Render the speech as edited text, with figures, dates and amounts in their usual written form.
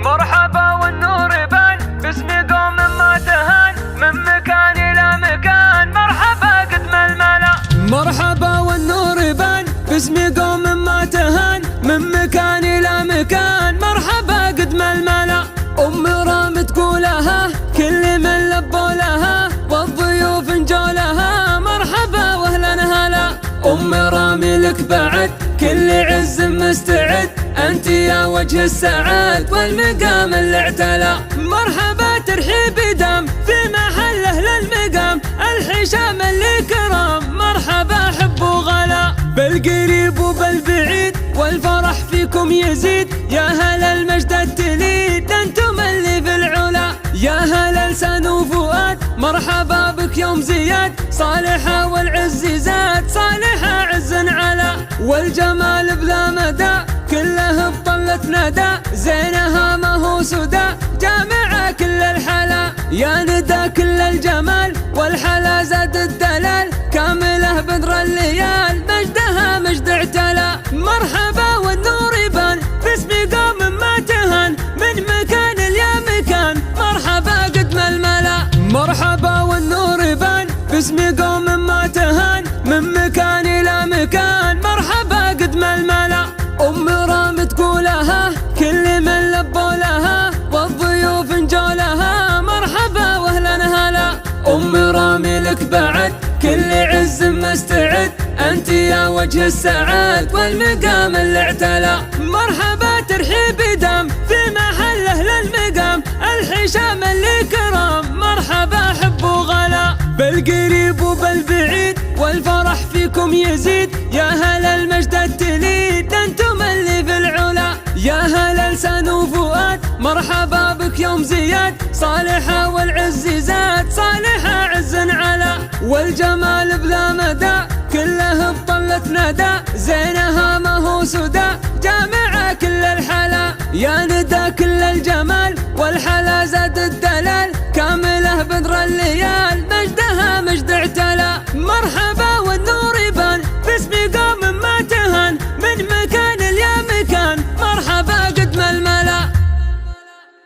مرحبا والنور يبان باسم قوم ما تهان من مكان إلى مكان. مرحبا قدم الملا. مرحبا والنور يبان باسم قوم ما تهان من مكان إلى مكان. مرحبا قدم الملا. أم رام تقولها كل من لبوا لها والضيوف انجولها. مرحبا واهلا هلا. أم رامي لك بعد كل عز مستعد، أنت يا وجه السعاد والمقام اللي اعتلى. مرحبا ترحيب دام في محله للمقام الحشام اللي كرام. مرحبا حب وغلا بالقريب وبالبعيد والفرح فيكم يزيد. يا هلا المجد التليد انتم اللي في العلا. يا هلا لسان وفؤاد مرحبا بك يوم زياد. صالحة والعز زاد صالحة عز على والجمال بلا مدى كله بطلة ندى. زينها ما هو سدى جامعة كل الحلا. يا ندى كل الجمال والحلا زاد الدلال كامله بدر الليال مجدها مجد اعتلى. مرحبا والنور يبان باسم قوم ما تهان من مكان إلى مكان. مرحبا قدم الملا. مرحبا والنور يبان باسم قوم ما تهان من مكان إلى مكان. مرحبا قدم الملا. أم رام تقولها كل من لبوا لها والضيوف انجولها. مرحبا واهلا هلا. أم رامي لك بعد كل عز مستعد، أنت يا وجه السعاد والمقام اللي اعتلى. مرحبا ترحيب دام في محله للمقام الحشام اللي كرام. مرحبا حب وغلا بالقريب وبالبعيد والفرح فيكم يزيد. يا هلا المجد التليد انتم اللي في العلا. يا هلا لسان وفؤاد مرحبا بك يوم زياد. صالحة والعز زاد صالحة عز على والجمال بلا مدى كله بطلة ندى. زينها ما هو سدى جامعة كل الحلا. يا ندى كل الجمال والحلا زاد الدلال كامله بدر الليال مجدها مجد اعتلى. مرحبا